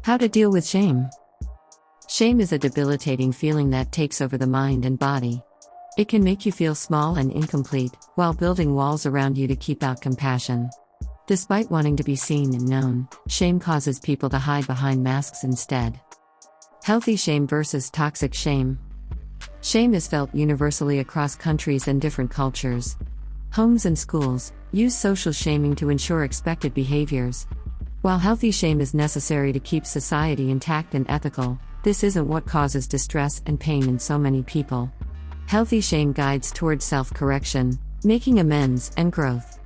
How to deal with shame. Shame is a debilitating feeling that takes over the mind and body. It can make you feel small and incomplete, while building walls around you to keep out compassion. Despite wanting to be seen and known, shame causes people to hide behind masks instead. Healthy shame versus toxic shame. Shame is felt universally across countries and different cultures. Homes and schools use social shaming to ensure expected behaviors. While healthy shame is necessary to keep society intact and ethical, this isn't what causes distress and pain in so many people. Healthy shame guides towards self-correction, making amends and growth.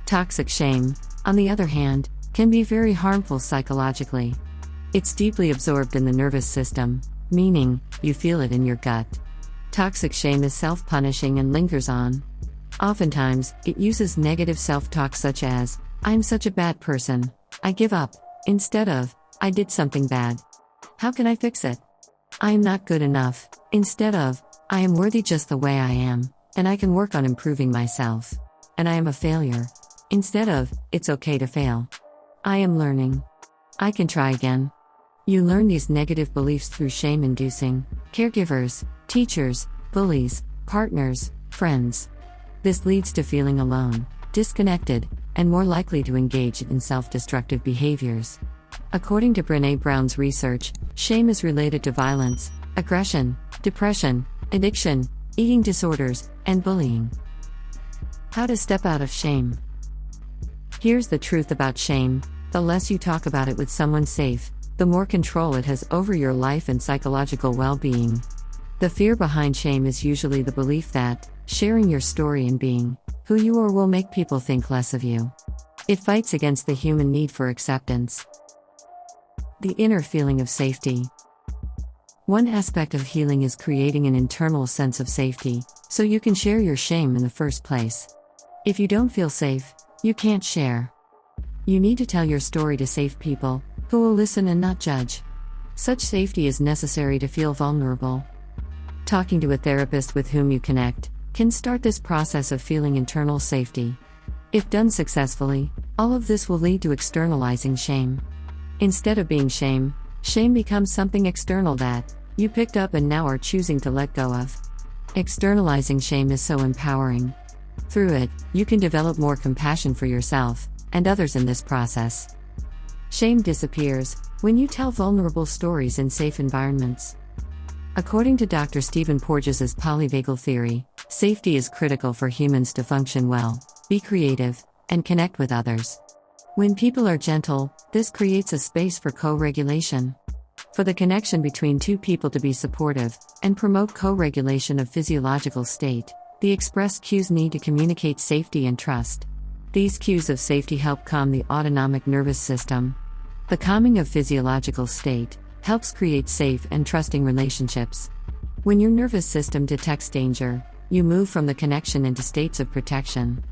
Toxic shame, on the other hand, can be very harmful psychologically. It's deeply absorbed in the nervous system, meaning, you feel it in your gut. Toxic shame is self-punishing and lingers on. Oftentimes, it uses negative self-talk such as, "I'm such a bad person. I give up," instead of, "I did something bad. How can I fix it?" "I am not good enough," instead of, "I am worthy just the way I am, and I can work on improving myself." "And I am a failure," instead of, "It's okay to fail. I am learning. I can try again." You learn these negative beliefs through shame-inducing caregivers, teachers, bullies, partners, friends. This leads to feeling alone, disconnected, and more likely to engage in self-destructive behaviors. According to Brené Brown's research, shame is related to violence, aggression, depression, addiction, eating disorders, and bullying. How to step out of shame. Here's the truth about shame: the less you talk about it with someone safe, the more control it has over your life and psychological well-being. The fear behind shame is usually the belief that sharing your story and being who you are will make people think less of you. It fights against the human need for acceptance. The inner feeling of safety. One aspect of healing is creating an internal sense of safety, so you can share your shame in the first place. If you don't feel safe, you can't share. You need to tell your story to safe people, who will listen and not judge. Such safety is necessary to feel vulnerable. Talking to a therapist with whom you connect can start this process of feeling internal safety. If done successfully, all of this will lead to externalizing shame. Instead of being shame, shame becomes something external that you picked up and now are choosing to let go of. Externalizing shame is so empowering. Through it, you can develop more compassion for yourself and others in this process. Shame disappears when you tell vulnerable stories in safe environments. According to Dr. Stephen Porges' polyvagal theory, safety is critical for humans to function well, be creative, and connect with others. When people are gentle, this creates a space for co-regulation. For the connection between two people to be supportive and promote co-regulation of physiological state, the expressed cues need to communicate safety and trust. These cues of safety help calm the autonomic nervous system. The calming of physiological state helps create safe and trusting relationships. When your nervous system detects danger, you move from the connection into states of protection.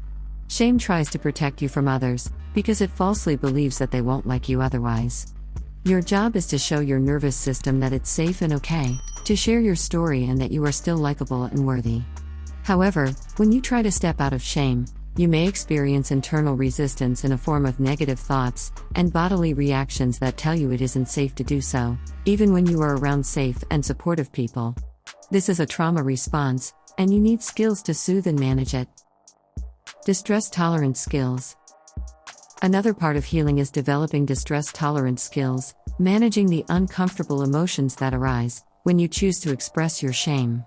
Shame tries to protect you from others, because it falsely believes that they won't like you otherwise. Your job is to show your nervous system that it's safe and okay to share your story and that you are still likable and worthy. However, when you try to step out of shame, you may experience internal resistance in a form of negative thoughts and bodily reactions that tell you it isn't safe to do so, even when you are around safe and supportive people. This is a trauma response, and you need skills to soothe and manage it. Distress tolerance skills. Another part of healing is developing distress tolerance skills, managing the uncomfortable emotions that arise when you choose to express your shame.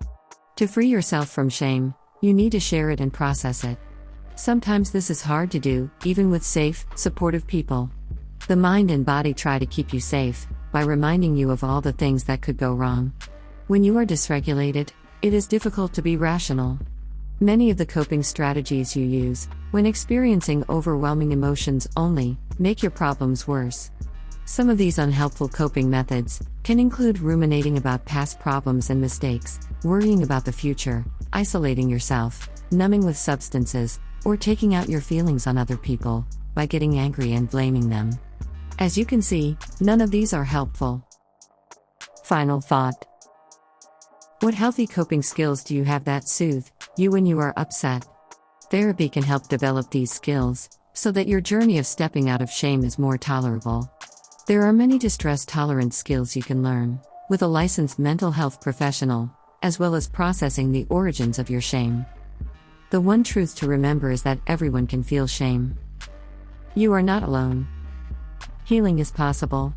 To free yourself from shame, you need to share it and process it. Sometimes this is hard to do, even with safe, supportive people. The mind and body try to keep you safe by reminding you of all the things that could go wrong. When you are dysregulated, it is difficult to be rational. Many of the coping strategies you use when experiencing overwhelming emotions only make your problems worse. Some of these unhelpful coping methods can include ruminating about past problems and mistakes, worrying about the future, isolating yourself, numbing with substances, or taking out your feelings on other people by getting angry and blaming them. As you can see, none of these are helpful. Final thought. What healthy coping skills do you have that soothe you when you are upset? Therapy can help develop these skills so that your journey of stepping out of shame is more tolerable. There are many distress tolerance skills you can learn, with a licensed mental health professional, as well as processing the origins of your shame. The one truth to remember is that everyone can feel shame. You are not alone. Healing is possible.